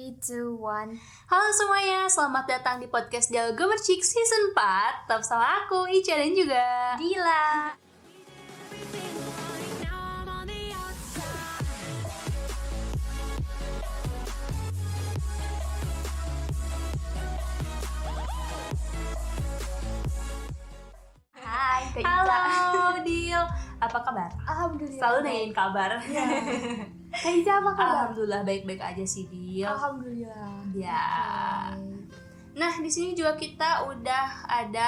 3, 2, 1. Halo semuanya, selamat datang di podcast Dialog Mercik Season 4. Tetap sama aku, Ica dan juga Dila. Hai, Kak Ica. Halo Dil, apa kabar? Alhamdulillah. Selalu nanyain kabar. Kak Ica apa kabar? Alhamdulillah baik-baik aja sih Dil. Alhamdulillah. Ya. Nah di sini juga kita udah ada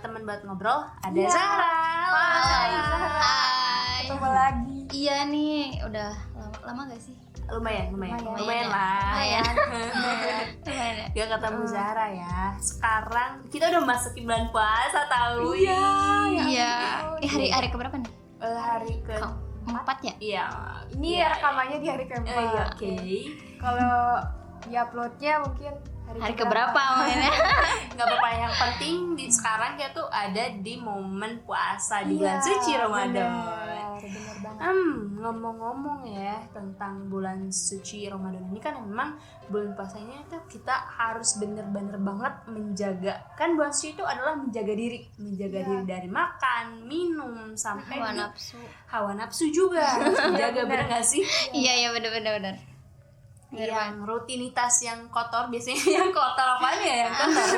teman buat ngobrol. Ada Ya. Zahra. Hai, Zahra. Hai. Ketemu lagi. Iya nih, udah lama gak sih? Lumayan Lumayan lah. ya. Lumayan ya. Gak ketemu Zahra ya. Sekarang kita udah masuk bulan puasa tahu. Iya, ya Iya. ampun. Hari keberapa nih? Hari ke 4 ya? Iya. Ini Iya. rekamannya di hari keempat. Iya, oke. Kalau diuploadnya mungkin Hari keberapa makanya? Nggak apa-apa, yang penting di sekarang kita tuh ada di momen puasa di bulan Iya, suci Ramadan. Bener banget. Ngomong-ngomong ya tentang bulan suci Ramadan ini kan memang bulan puasanya itu kita harus bener-bener banget menjaga. Kan bulan suci itu adalah menjaga diri diri dari makan, minum sampai Hawa di- nafsu. hawa nafsu juga harus dijaga, bener nggak sih? Iya bener. Yang rutinitas yang kotor biasanya yang kotor apanya ya yang kotor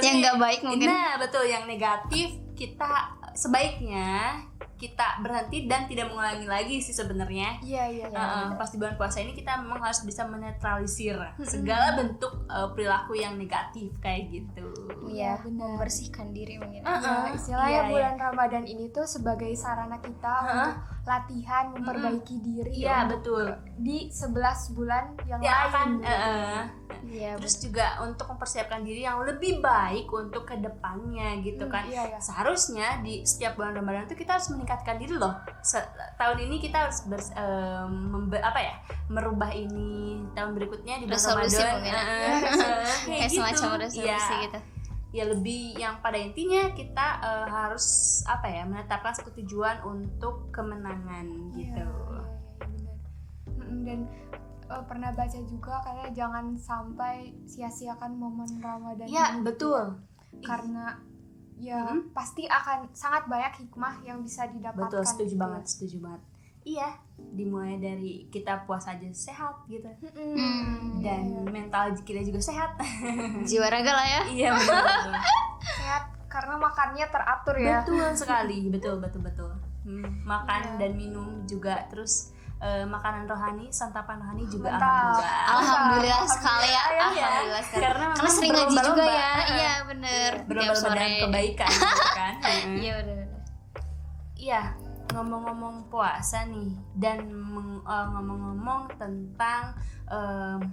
Yang nggak baik mungkin. Nah betul, yang negatif kita sebaiknya kita berhenti dan tidak mengulangi lagi sih sebenarnya. Iya. Pas di bulan puasa ini kita memang harus bisa menetralisir segala bentuk perilaku yang negatif kayak gitu. Iya, benar. membersihkan diri mungkin. Ya, istilahnya Iya, bulan Ramadan ini tuh sebagai sarana kita untuk latihan memperbaiki diri Iya untuk betul. di 11 bulan yang Ya lain. akan Iya. terus juga untuk mempersiapkan diri yang lebih baik untuk kedepannya gitu kan. Iya. Seharusnya di setiap bulan Ramadan itu kita harus meningkatkan diri loh. Tahun ini kita harus merubah ini, tahun berikutnya di bulan Resolusi Ramadan mungkin. gitu. Kayak semacam resolusi Ya, gitu. ya lebih yang pada intinya kita harus menetapkan satu tujuan untuk kemenangan gitu. Iya, benar. Dan pernah baca juga katanya jangan sampai sia-siakan momen Ramadan Ya ini. betul. Karena pasti akan sangat banyak hikmah yang bisa didapatkan. Betul, setuju gitu. banget. Iya, dimulai dari kita puasa aja sehat gitu. Dan mental kita juga sehat. Jiwa raga lah ya. Iya betul. Sehat karena makannya teratur ya. Betul sekali, betul. Makan dan minum juga, terus makanan rohani, santapan rohani juga. Mantap. Alhamdulillah sekali ya. Iya. Alhamdulillah sekali. Karena memang Karena sering ngaji juga berlomba-lomba. ya. Iya bener. Tiap Berlomba-lomba sore. dalam kebaikan gitu kan. Iya bener. Iya, ngomong-ngomong puasa nih dan ngomong-ngomong tentang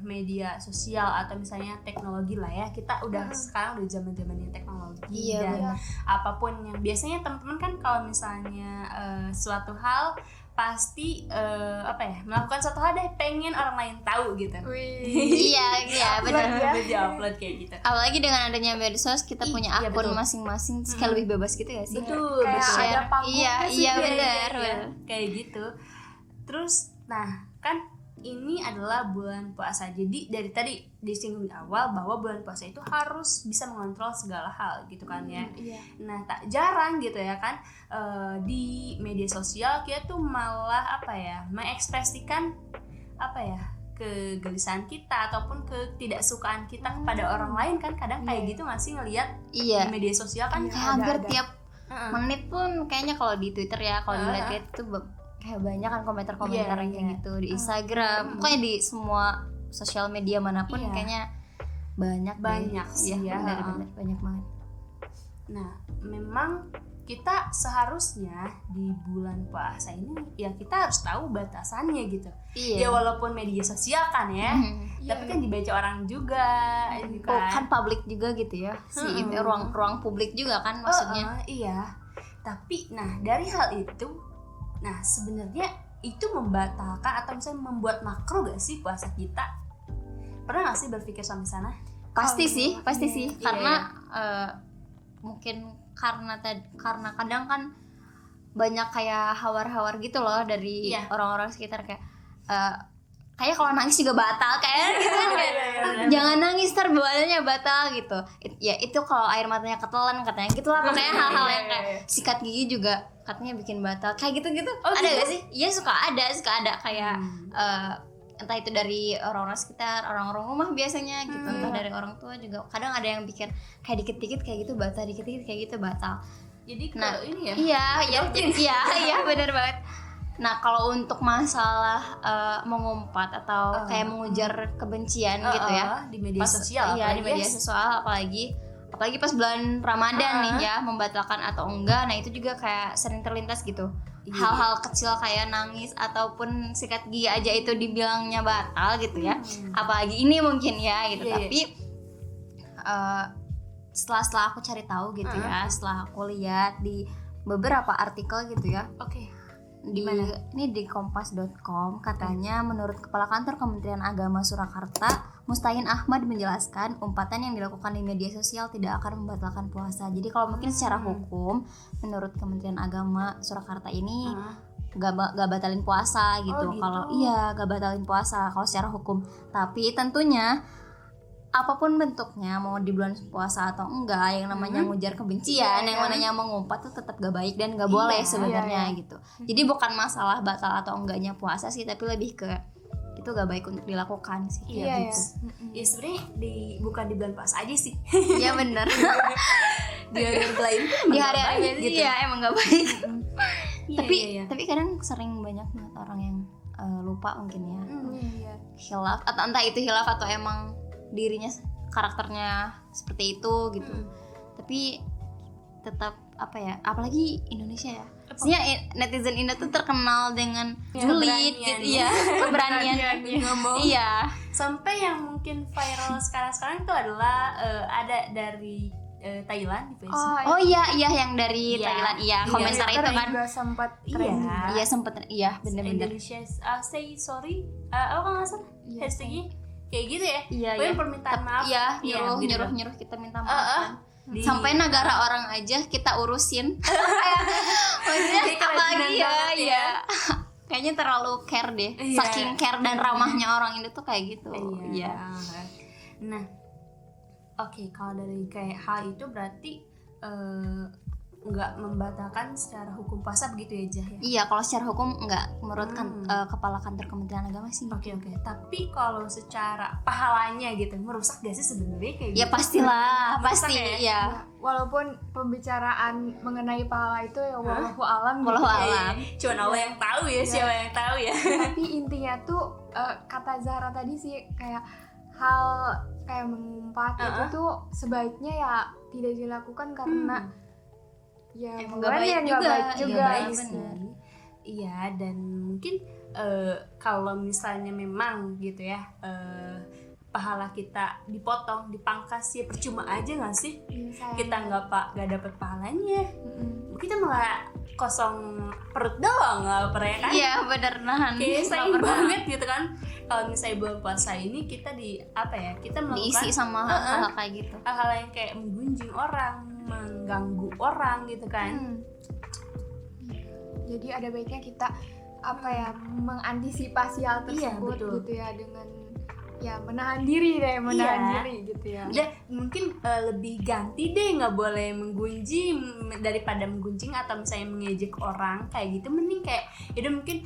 media sosial atau misalnya teknologi lah ya, kita udah sekarang udah zaman-zamannya teknologi. Iya, dan benar. apapun yang biasanya teman-teman kan kalau misalnya suatu hal pasti melakukan suatu hal deh pengen orang lain tahu gitu. Iya bener. Upload kayak gitu. Apalagi dengan adanya medsos kita punya Iya, akun betul. masing-masing, kayak lebih bebas gitu ya sih. Betul, Kayak betul. ada panggungnya sih. Iya Iya, bener. iya, kayak gitu. Terus nah kan ini adalah bulan puasa, jadi dari tadi disinggung di awal bahwa bulan puasa itu harus bisa mengontrol segala hal gitu kan ya. Iya. Nah tak jarang gitu ya kan di media sosial kita tuh malah mengekspresikan kegelisahan kita ataupun ketidaksukaan kita kepada orang lain kan, kadang kayak gitu nggak sih ngelihat Iya. di media sosial kan. Kayak hampir ada. tiap menit pun kayaknya kalau di Twitter ya, kalau dilihat kayak itu kayak banyak kan komentar-komentar Iya, yang kayak iya. gitu di Instagram, pokoknya di semua sosial media manapun Iya. kayaknya banyak sih ya. bener banyak banget. Nah, memang kita seharusnya di bulan puasa ini ya kita harus tahu batasannya gitu. Ya Iya. walaupun media sosial kan ya, Iya, tapi kan dibaca orang juga, ini Kan publik juga gitu ya. Ruang publik juga kan maksudnya. Iya. Tapi nah dari hal itu, nah sebenarnya itu membatalkan atau misalnya membuat makruh gak sih puasa kita? Pernah gak sih berpikir sampai sana? Pasti sih. Iya, Karena mungkin karena kadang kan banyak kayak hawar-hawar gitu loh dari Iya. orang-orang sekitar kayak kayaknya kalau nangis juga batal kayak gitu kan, jangan nangis ntar badannya batal gitu. Ya itu kalau air matanya ketelan katanya gitulah, pokoknya hal-hal yang kayak sikat gigi juga katanya bikin batal kayak gitu-gitu. Ada gitu? gak sih? Iya suka ada kayak entah itu dari orang-orang sekitar, orang-orang rumah biasanya gitu, entah dari orang tua juga. Kadang ada yang bikin kayak dikit-dikit kayak gitu batal, dikit-dikit kayak gitu batal. Jadi Nah, ini ya. Iya benar banget. Nah kalau untuk masalah mengumpat atau kayak mengujar kebencian gitu ya di media sosial. Iya di media sosial, apalagi pas bulan Ramadan nih ya, membatalkan atau enggak. Nah itu juga kayak sering terlintas gitu. Hal-hal kecil kayak nangis ataupun sikat gigi aja itu dibilangnya batal gitu ya. Apalagi ini mungkin ya gitu. Tapi setelah aku cari tahu gitu ya, setelah aku lihat di beberapa artikel gitu ya. Ini di kompas.com katanya menurut Kepala Kantor Kementerian Agama Surakarta, Mustahin Ahmad menjelaskan umpatan yang dilakukan di media sosial tidak akan membatalkan puasa. Jadi kalau mungkin secara hukum menurut Kementerian Agama Surakarta ini gak batalin puasa gitu. Kalau gak batalin puasa kalau secara hukum. Tapi tentunya apapun bentuknya, mau di bulan puasa atau enggak, yang namanya ngujar kebencian, yang namanya mengumpat tuh tetap gak baik dan gak boleh sebenarnya gitu. Jadi bukan masalah batal atau enggaknya puasa sih, tapi lebih ke itu gak baik untuk dilakukan sih. Iya. Ya sebenarnya bukan di bulan puasa aja sih. Iya benar. Di hari lain Di hari-hari biasa gitu. ya emang gak baik. Iya. Tapi kadang sering banyak orang yang lupa mungkin ya. Iya. Hilaf atau entah itu hilaf atau emang dirinya karakternya seperti itu gitu. Tapi tetap apa ya, apalagi Indonesia ya. Maksudnya netizen Indo tuh terkenal dengan julid gitu ya, keberanian ngomong. Iya. Sampai yang mungkin viral sekarang itu adalah ada dari Thailand di Facebook. Oh iya yang dari Iya. Thailand komentar itu kan. juga sempat trending. Iya sempet bener-bener. Indonesia say sorry. Apa nggak salah? Hashtagnya kayak gitu ya. Iya. Pokoknya permintaan maaf. Iya, gitu. nyuruh kita minta maaf. Di- Sampai negara orang aja kita urusin. Maksudnya Kayak kerajinan apalagi banget ya. Kayaknya terlalu care deh. Iya. Saking care dan ramahnya orang Indo tuh kayak gitu. Iya. Nah, oke, kalau dari kayak hal itu berarti nggak membatalkan secara hukum puasa begitu ya, Jah ya? Iya, kalau secara hukum enggak menurut Kepala Kantor Kementerian Agama sih. Oke. Tapi kalau secara pahalanya gitu, merusak gak sih sebenarnya kayak Ya gitu? pastilah, Merusak pasti ya? ya. Ya, walaupun pembicaraan mengenai pahala itu ya wallahu alam gitu. Wallahu Iya, alam. Cuman Allah yang tahu ya, siapa yang tahu ya. Tapi intinya tuh kata Zahra tadi sih kayak hal kayak mengumpat itu tuh sebaiknya ya tidak dilakukan karena ya Emang bukan gak baik yang juga. gak baik Iya, juga baik gitu. bener. Iya, dan mungkin kalau misalnya memang gitu ya, pahala kita dipotong, dipangkas ya percuma aja nggak sih? Iya, sayang. Kita nggak dapet pahalanya, kita malah kosong perut doang lapar ya kan? Iya, bener nahan. Kayak sayang Lapar. banget gitu kan. Kalau misalnya bulan puasa ini kita kita melakukan Diisi sama hal-hal kayak gitu. hal-hal yang kayak menggunjing orang, mengganggu orang gitu kan. Jadi ada baiknya kita mengantisipasi hal Iya, tersebut betul. gitu ya dengan ya menahan diri Iya. diri gitu ya. Udah mungkin lebih ganti deh, nggak boleh menggunjing daripada menggunjing atau misalnya mengejek orang kayak gitu, mending kayak udah mungkin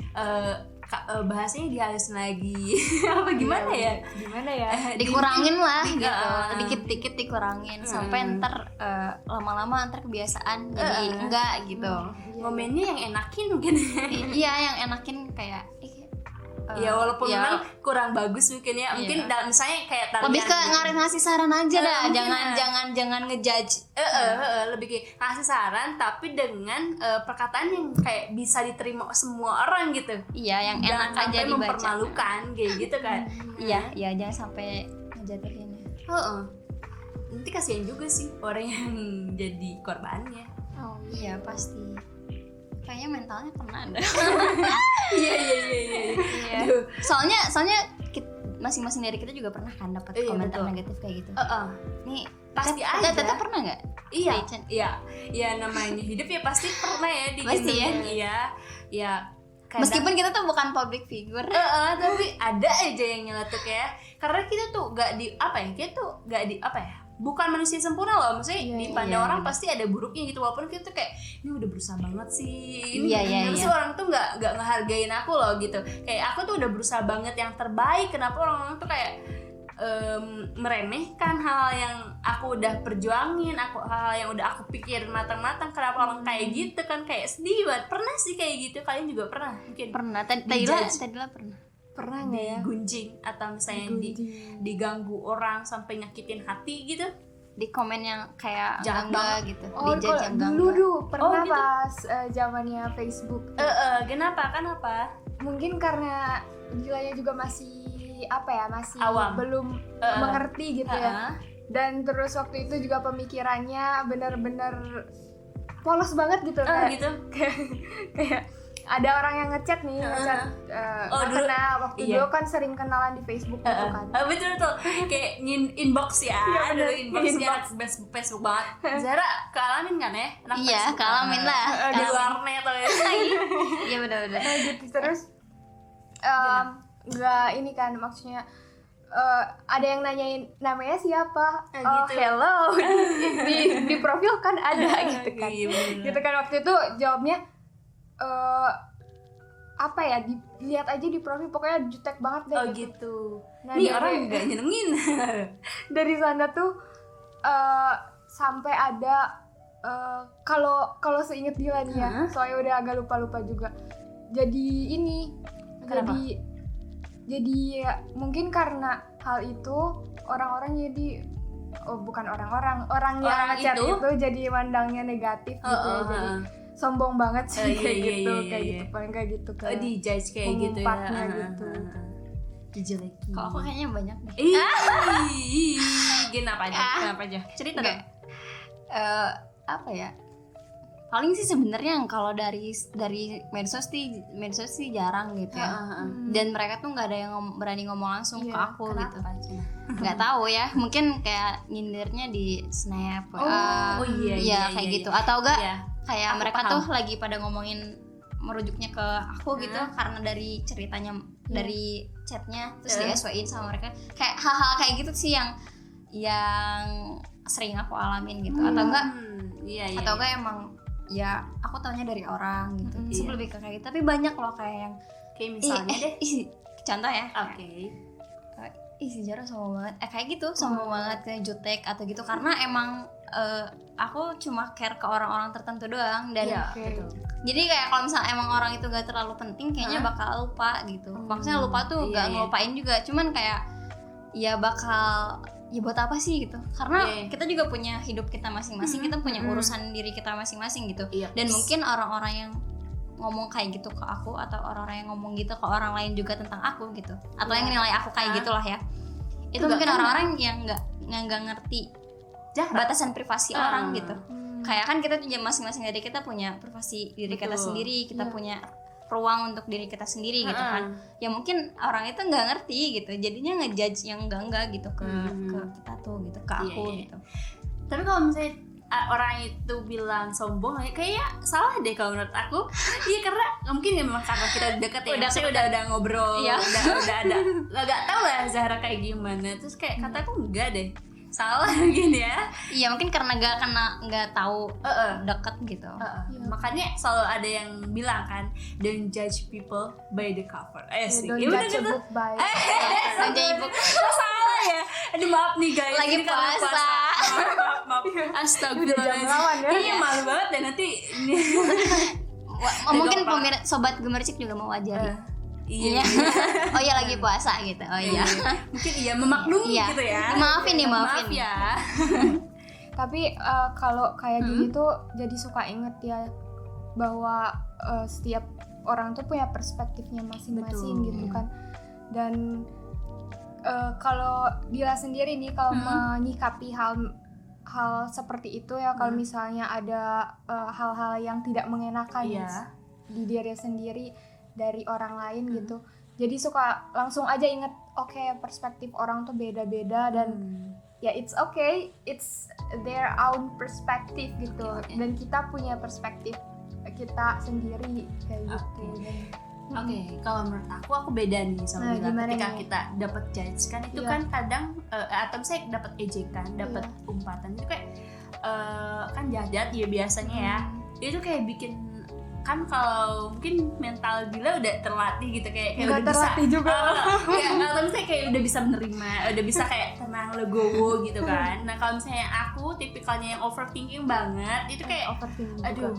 bahasanya dihalusin lagi apa gimana ya? Gimana ya? Dikurangin lah gitu, Heeh. dikit-dikit dikurangin sampai ntar lama-lama ntar kebiasaan jadi enggak gitu. Momennya yang enakin mungkin. Iya yang enakin kayak Ya walaupun ya, memang kurang bagus mungkin ya. Mungkin misalnya kayak tarian lebih ke gitu. ngasih saran aja dah, mungkin jangan ngejudge. Lebih kayak ngasih saran tapi dengan perkataan yang kayak bisa diterima semua orang gitu. Iya yang Jangan enak sampai aja dibaca. mempermalukan kayak gitu kan. Iya jangan sampai ngejatuhin. Nanti kasihan juga sih orang yang jadi korbannya. Oh, Iya pasti. Kayaknya mentalnya kena ada. Iya. Iya. Soalnya masing-masing dari kita juga pernah kan dapat Iya, komentar betul. negatif kayak gitu. Nih Pasti Tete aja. pernah nggak? Iya, Chen? iya, ya namanya hidup ya pasti pernah ya Pasti ya. iya, ya Meskipun kita tuh bukan public figure. Tapi ada aja yang nyeletuk ya. Karena kita tuh bukan manusia sempurna loh, maksudnya dipandang orang pasti ada buruknya gitu, walaupun kita tuh kayak ini udah berusaha banget sih, terus orang tuh nggak ngehargain aku loh gitu, kayak aku tuh udah berusaha banget yang terbaik, kenapa orang tuh kayak meremehkan hal yang aku udah perjuangin, hal yang udah aku pikirin matang-matang, kenapa orang kayak gitu kan, kayak sedih banget. Pernah sih kayak gitu, kalian juga pernah mungkin? Pernah, Tadila pernah nggak ya? Digunjing atau misalnya diganggu orang sampai nyakitin hati gitu, di komen yang kayak gangga gitu, dijajah dulu pernah gitu? Pas zamannya Facebook. Kenapa? Mungkin karena Gilanya juga masih masih awam, belum mengerti gitu ya. Dan terus waktu itu juga pemikirannya benar-benar polos banget gitu kan. Gitu. Kayak ada orang yang ngechat karena waktu dulu kan sering kenalan di Facebook gitu kan. Betul kayak inbox ya. Dulu inbox Facebook banget. Zara kealamin kan ya? Iya, kealamin lah. Di warnet atau ya. Iya benar-benar. Gitu terus nggak ini kan, maksudnya ada yang nanyain namanya siapa, gitu. Hello di profil kan ada gitu kan. Gitu kan waktu itu jawabnya dilihat aja di profil, pokoknya jutek banget deh. Gitu. Nah, nih orang nggak nyenengin. Dari sana tuh sampai ada kalau seinget Dila nih ya, soalnya udah agak lupa juga. Jadi ini kenapa? Jadi mungkin karena hal itu orang yang ngechat itu jadi mandangnya negatif gitu ya. Jadi sombong banget sih gitu. Paling kayak gitu kan. Di judge kayak gitu ya. Gitu. Dijelekin. Kalau aku kayaknya banyak nih. Kenapa aja? Cerita dong. Paling sih sebenarnya kalau dari medsos sih jarang gitu ya. Dan mereka tuh nggak ada yang berani ngomong langsung ke aku gitu. Nggak tahu ya, mungkin kayak nyindirnya di snap. Kayak gitu. Atau enggak kayak aku mereka paham. Tuh lagi pada ngomongin merujuknya ke aku gitu karena dari ceritanya dari chatnya terus di SW-in sama mereka. Kayak hal-hal kayak gitu sih yang sering aku alamin gitu. Atau enggak enggak emang ya aku taunya dari orang gitu. Lebih ke kayak gitu. Tapi banyak loh kayak yang kayak misalnya contoh ya. Sejarah sombong banget. Kayak gitu, sombong banget, kayak jutek atau gitu karena emang aku cuma care ke orang-orang tertentu doang dan jadi kayak kalau misalnya emang orang itu gak terlalu penting kayaknya bakal lupa gitu. Maksudnya lupa tuh gak ngelupain juga, cuman kayak ya bakal ya buat apa sih gitu, karena kita juga punya hidup kita masing-masing, kita punya urusan diri kita masing-masing gitu. Dan mungkin orang-orang yang ngomong kayak gitu ke aku atau orang-orang yang ngomong gitu ke orang lain juga tentang aku gitu, atau yang nilai aku kayak gitulah ya, itu mungkin orang-orang yang nggak ngerti batasan privasi orang gitu. Kayak kan kita masing-masing dari kita punya privasi diri kita sendiri, kita punya ruang untuk diri kita sendiri gitu kan. Ya mungkin orang itu nggak ngerti gitu, jadinya ngejudge yang enggak gitu ke kita tuh gitu, ke aku gitu. Tapi kalau misalnya orang itu bilang sombong, kayaknya salah deh kalau menurut aku. Iya, karena mungkin memang karena kita deket ya, udah ngobrol, udah ada, nggak tahu lah Zahra kayak gimana. Terus kayak kataku enggak deh, salah gini ya. Iya, mungkin karena nggak tahu deket gitu. Makanya selalu ada yang bilang kan, don't judge people by the cover. Don't judge a book by don't judge book. Salah ya. Aduh, maaf nih guys, lagi puasa. Maaf. Astagfirullahaladzim. Ini malu banget deh nanti. Mungkin sobat gemercik juga mau wajari. Iya. Oh iya, lagi puasa gitu. Oh iya. Mungkin memaklumi gitu ya. Maafin Maaf ya. Tapi kalau kayak gini tuh jadi suka inget ya bahwa setiap orang tuh punya perspektifnya masing-masing gitu kan. Dan kalau Dila sendiri nih kalau menyikapi hal seperti itu ya, kalau misalnya ada hal-hal yang tidak mengenakan di diri sendiri dari orang lain gitu, jadi suka langsung aja inget perspektif orang tuh beda-beda dan ya it's okay, it's their own perspective gitu. Dan kita punya perspektif kita sendiri kayak gitu. Oke, kalau menurut aku beda nih sama Mila. Ketika kita dapat judge kan itu kan kadang atau saya dapat ejekan, dapat umpatan itu kayak kan jahat ya biasanya ya. Itu kayak bikin, kan kalau mungkin mental Gila udah terlatih gitu, kayak udah terlatih bisa juga. ya, kalau misalnya kayak udah bisa menerima, udah bisa kayak tenang legowo gitu kan. Nah kalau misalnya aku tipikalnya yang overthinking banget, itu kayak aduh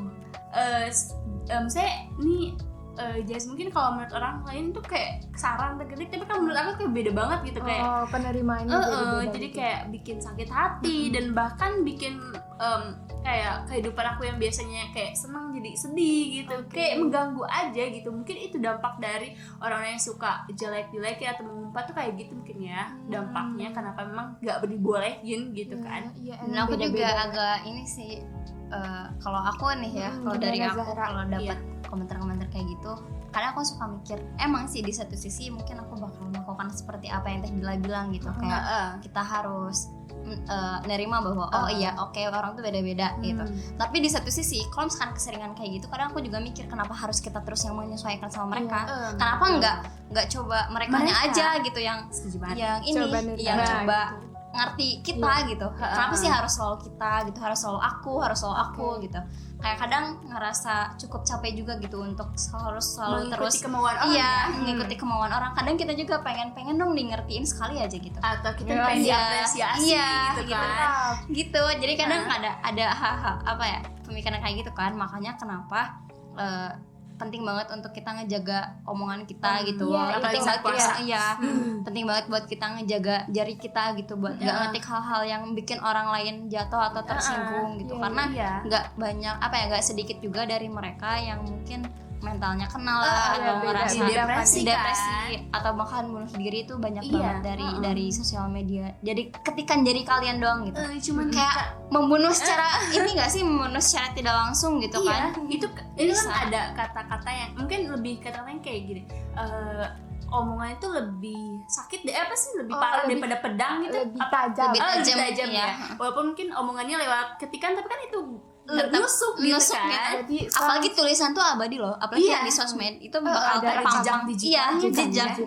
misalnya ini Jazz mungkin kalau menurut orang lain tuh kayak saran tergedik, tapi kan menurut aku kayak beda banget gitu, kayak penerimaannya beda jadi gitu. kayak bikin sakit hati dan bahkan bikin kayak kehidupan aku yang biasanya kayak senang jadi sedih gitu, kayak mengganggu aja gitu. Mungkin itu dampak dari orang-orang yang suka jelek-jelek atau mengumpat tuh kayak gitu mungkin ya dampaknya, kenapa memang nggak dibolehin gitu kan. Dan aku juga agak ini sih, kalau aku nih ya, kalau dari aku kalau dapat komentar-komentar kayak gitu, kadang aku suka mikir, emang sih di satu sisi mungkin aku bakal melakukan seperti apa yang Teh Dila bilang gitu, kayak kita harus nerima bahwa orang tuh beda-beda gitu. Tapi di satu sisi kalau misalkan keseringan kayak gitu, kadang aku juga mikir kenapa harus kita terus yang menyesuaikan sama mereka, kenapa nggak coba merekanya aja gitu yang ini yang coba ngerti kita gitu. Kenapa sih harus selalu kita gitu, harus selalu aku gitu. Kayak kadang ngerasa cukup capek juga gitu untuk harus selalu mengikuti terus kemauan orang mengikuti kemauan orang. Kadang kita juga pengen dong di ngertiin sekali aja gitu, atau kita pengen diapresiasi gitu kan gitu. Jadi kadang ada apa ya, pemikiran kayak gitu kan. Makanya kenapa penting banget untuk kita ngejaga omongan kita gitu. Penting banget penting banget buat kita ngejaga jari kita gitu, buat nggak ngetik hal-hal yang bikin orang lain jatuh atau tersinggung gitu. Karena nggak banyak nggak sedikit juga dari mereka yang mungkin mentalnya kena lah atau ngerasa depresi atau bahkan bunuh diri. Itu banyak banget dari sosial media. Jadi ketikan jari kalian doang gitu, cuma kayak membunuh secara ini nggak sih, membunuh secara tidak langsung gitu kan. Itu kan ada kata-kata yang mungkin lebih kata-katanya kayak gini, omongan itu lebih sakit lebih parah daripada pedang gitu, lebih tajam ya. Walaupun mungkin omongannya lewat ketikan, tapi kan itu nusuk gitu kan. Jadi, apalagi tulisan tuh abadi loh, apalagi yang di sosmed itu bakal terpampang jejak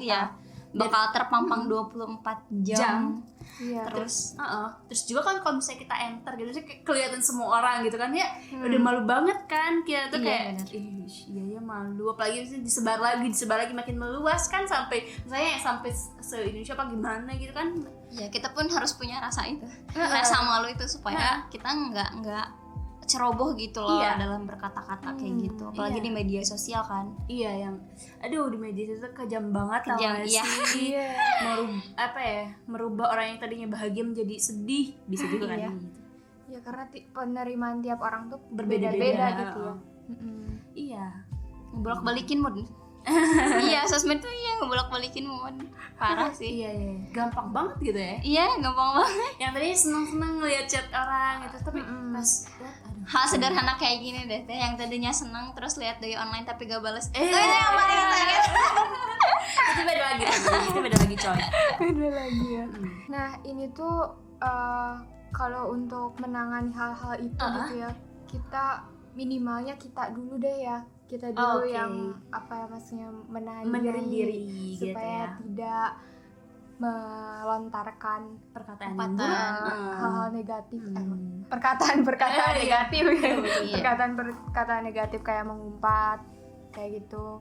bakal terpampang 24 jam. Terus juga kan kalau misalnya kita enter gitu sih kelihatan semua orang gitu kan ya, udah malu banget kan kita tuh kayak iya malu, apalagi misalnya disebar lagi makin meluas kan, sampai se-Indonesia apa gimana gitu kan. Ya kita pun harus punya rasa itu, rasa malu itu supaya kita nggak ceroboh gitu loh dalam berkata-kata kayak gitu, apalagi di media sosial kan. Yang di media sosial kejam banget, sih merubah orang yang tadinya bahagia menjadi sedih, bisa juga kan gitu. Ya karena penerimaan tiap orang tuh berbeda-beda gitu ya. Ngebolak-balikin mood. Sosmed tuh ngebolak-balikin mood, parah sih. Gampang banget gitu ya. Gampang banget. Yang tadi seneng-seneng ngeliat chat orang gitu, tapi pas hal sederhana kayak gini deh, yang tadinya seneng terus lihat doi online tapi gak bales, itu yang paling sakit. Itu beda lagi coy. Beda lagi ya. Nah ini tuh kalau untuk menangani hal-hal itu gitu ya, kita minimalnya kita dulu deh ya, kita dulu yang maksudnya menahan diri supaya gitu ya, tidak melontarkan perkataan hal-hal negatif, perkataan negatif, perkataan negatif kayak mengumpat kayak gitu.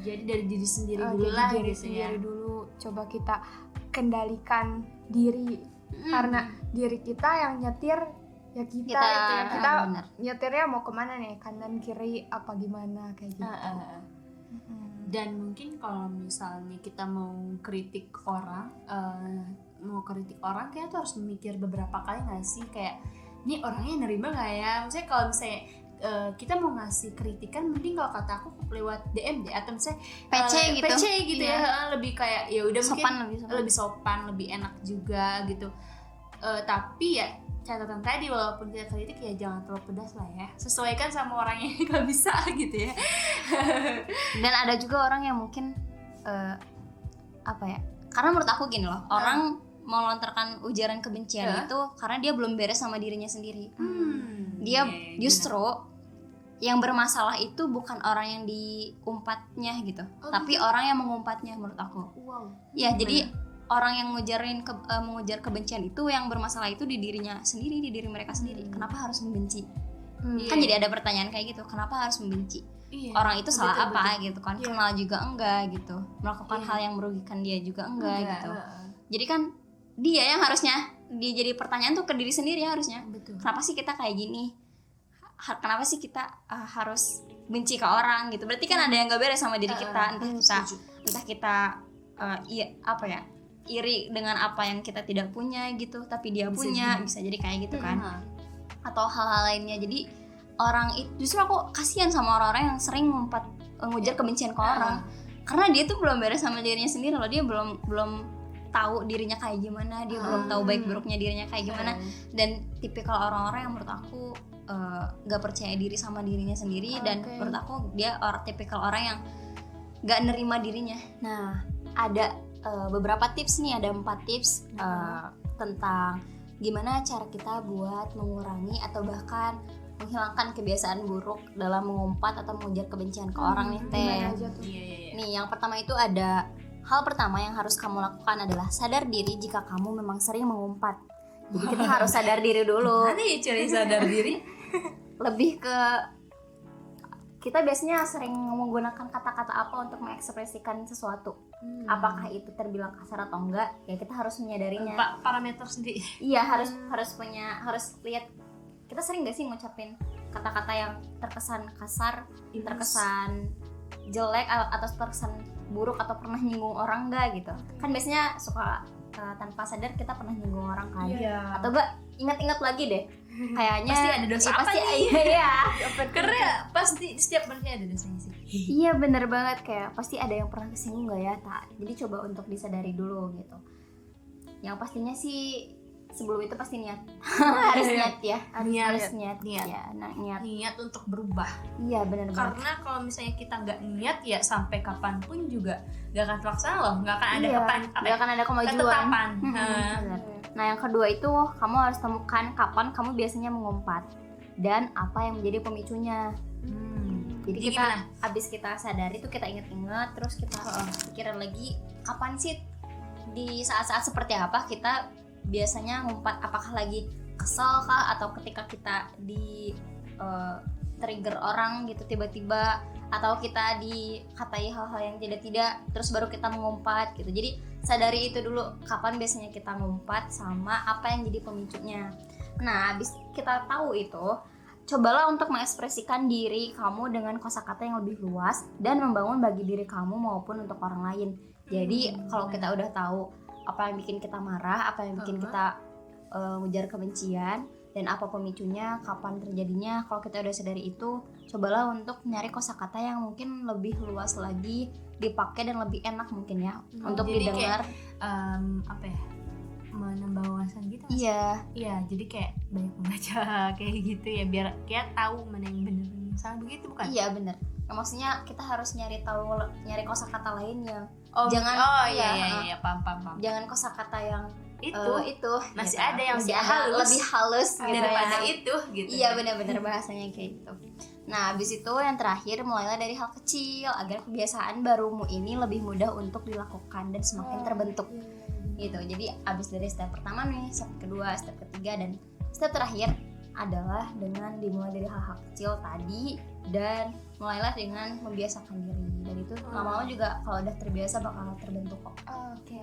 Jadi dari diri sendiri dulu lah gitu ya. Dulu coba kita kendalikan diri, karena diri kita yang nyetir ya kita nyetirnya mau kemana nih, kanan kiri apa gimana kayak gitu. Dan mungkin kalau misalnya kita mau kritik orang kayak tuh harus memikir beberapa kali nggak sih, kayak ini orangnya nerima nggak ya. Misalnya kalau misalnya kita mau ngasih kritikan, mending kalau kata aku lewat DM deh, atau misalnya PC gitu ya, lebih kayak ya udah mungkin lebih sopan, lebih enak juga gitu. Tapi ya catatan tadi, walaupun kita kritik ya jangan terlalu pedas lah ya, sesuaikan sama orangnya kalau bisa gitu ya. Dan ada juga orang yang mungkin karena menurut aku gini loh, orang melontarkan ujaran kebencian itu karena dia belum beres sama dirinya sendiri. Dia justru yang bermasalah itu bukan orang yang diumpatnya gitu, tapi orang yang mengumpatnya menurut aku. Ya, jadi orang yang mengujar kebencian itu yang bermasalah itu di dirinya sendiri, di diri mereka sendiri. Kenapa harus membenci? Kan jadi ada pertanyaan kayak gitu, kenapa harus membenci? Orang itu salah apa gitu kan? Kenal juga enggak gitu, melakukan hal yang merugikan dia juga enggak gitu. Jadi kan dia yang harusnya jadi pertanyaan tuh ke diri sendiri harusnya. Kenapa sih kita kayak gini? Kenapa sih kita harus benci ke orang gitu? Berarti kan ada yang gak beres sama diri kita. Entah kita iri dengan apa yang kita tidak punya gitu, tapi dia punya, bisa jadi kayak gitu kan. Atau hal-hal lainnya. Jadi orang itu, justru aku kasihan sama orang-orang yang sering ngujar kebencian ke orang, karena dia tuh belum beres sama dirinya sendiri loh. Dia belum tahu dirinya kayak gimana, dia belum tahu baik buruknya dirinya kayak gimana. Dan tipikal orang-orang yang menurut aku gak percaya diri sama dirinya sendiri, dan menurut aku dia tipikal orang yang gak nerima dirinya. Nah, ada beberapa tips nih, ada 4 tips tentang gimana cara kita buat mengurangi atau bahkan menghilangkan kebiasaan buruk dalam mengumpat atau mengujar kebencian ke orang nih Teh. Nih, yang pertama itu ada hal pertama yang harus kamu lakukan adalah sadar diri jika kamu memang sering mengumpat. Jadi kita harus sadar diri dulu. Mana ya cari sadar diri? Lebih ke kita biasanya sering menggunakan kata-kata apa untuk mengekspresikan sesuatu. Apakah itu terbilang kasar atau enggak? Ya kita harus menyadarinya. Parameter sendiri. Iya, harus lihat kita sering gak sih ngucapin kata-kata yang terkesan kasar, terkesan jelek atau terkesan buruk atau pernah nyinggung orang enggak gitu. Kan biasanya suka tanpa sadar kita pernah nyinggung orang kan. Atau enggak ingat-ingat lagi deh. Kayaknya pasti ada dosa apa nih? Iya. Karena pasti setiap manusia ada dosanya sih. Iya, bener banget, kayak pasti ada yang pernah kesinggung gak ya, jadi coba untuk disadari dulu gitu. Yang pastinya sih sebelum itu pasti niat. Harus niat ya. Harus niat. Ya, niat untuk berubah. Iya, bener banget. Karena kalau misalnya kita nggak niat ya sampai kapanpun juga nggak akan terlaksana loh, nggak akan ada nggak akan ada kemajuan. Ketetapan. Nah, yang kedua itu kamu harus temukan kapan kamu biasanya mengumpat dan apa yang menjadi pemicunya. Jadi kita abis kita sadari itu kita ingat-ingat, terus kita pikiran lagi kapan sih, di saat-saat seperti apa kita biasanya ngumpat. Apakah lagi kesel kah, atau ketika kita di trigger orang gitu tiba-tiba, atau kita dikatai hal-hal yang tidak terus baru kita mengumpat gitu. Jadi sadari itu dulu kapan biasanya kita ngumpat sama apa yang jadi pemicunya. Nah, habis kita tahu itu, cobalah untuk mengekspresikan diri kamu dengan kosakata yang lebih luas dan membangun bagi diri kamu maupun untuk orang lain. Jadi kalau kita udah tahu apa yang bikin kita marah, apa yang bikin kita ngejar kebencian, dan apa pemicunya, kapan terjadinya, kalau kita udah sadari itu, cobalah untuk nyari kosakata yang mungkin lebih luas lagi dipakai dan lebih enak mungkin ya untuk didengar. Menambah wawasan gitu. Iya, jadi kayak banyak membaca kayak gitu ya, biar kayak tahu mana yang benar dan yang salah, begitu bukan? Iya, benar. Maksudnya kita harus nyari kosakata lain yang paham. Jangan kosakata yang itu masih gitu. ada yang lebih halus gitu daripada ya. itu gitu. Iya, benar-benar bahasanya kayak gitu. Nah, habis itu yang terakhir, mulailah dari hal kecil agar kebiasaan barumu ini lebih mudah untuk dilakukan dan semakin terbentuk. Gitu. Jadi abis dari step pertama nih, step kedua, step ketiga, dan step terakhir adalah dengan dimulai dari hal-hal kecil tadi, dan mulailah dengan membiasakan diri. Dan itu lama-lama juga kalau udah terbiasa bakal terbentuk kok. Oke.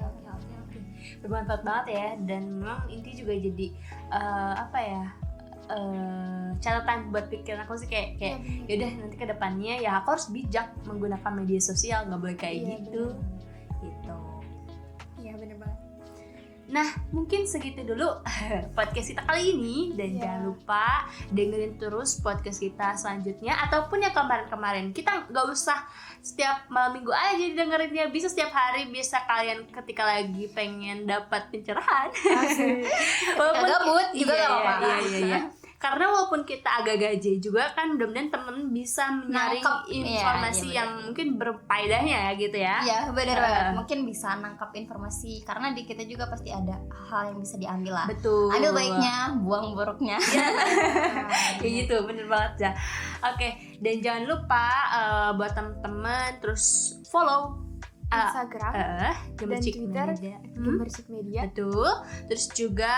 Bermanfaat banget ya, dan memang inti juga jadi catatan buat pikiran aku sih, kayak yaudah nanti ke depannya ya aku harus bijak menggunakan media sosial, nggak boleh kayak gitu. Iya, bener banget. Nah, mungkin segitu dulu podcast kita kali ini, dan jangan lupa dengerin terus podcast kita selanjutnya ataupun yang kemarin-kemarin. Kita nggak usah setiap malam minggu aja dengerinnya, bisa setiap hari, bisa kalian ketika lagi pengen dapat pencerahan. Walaupun gabut juga nggak apa-apa. Iya. karena walaupun kita agak gaje juga kan, mudah-mudahan temen bisa menyaring Nangkep, informasi iya, yang mungkin berfaedahnya ya gitu ya. Iya benar banget, mungkin bisa nangkap informasi karena di kita juga pasti ada hal yang bisa diambil lah. Betul. Ambil baiknya, buang buruknya. Kayak gitu, bener banget ya. Oke, dan jangan lupa buat temen-temen terus follow Instagram dan Gemercik Twitter Media. Gemercik Media. Betul. Terus juga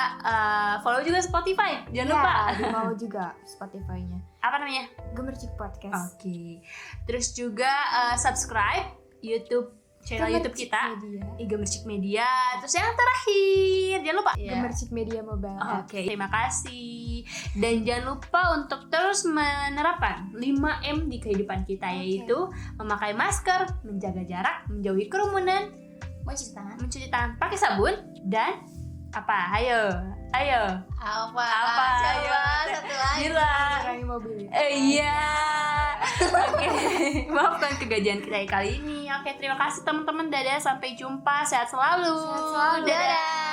follow juga Spotify. Jangan Ya, lupa. di bawah juga Spotify-nya. Apa namanya? Gemercik Podcast. Oke. Terus juga subscribe YouTube channel YouTube kita, Media. Gemercik Media. Terus yang terakhir, jangan lupa Gemercik Media Mobile App. Oke, terima kasih. Dan jangan lupa untuk terus menerapkan 5M di kehidupan kita, yaitu memakai masker, menjaga jarak, menjauhi kerumunan, mencuci tangan pakai sabun, dan apa? Ayo. Apa? Ayo. Satu lagi. Gila. Kurangi mobil. Iya. Oke, maafkan kegajian kita kali ini. Oke, terima kasih teman-teman. Dadah, sampai jumpa. Sehat selalu. Sehat selalu. Dadah.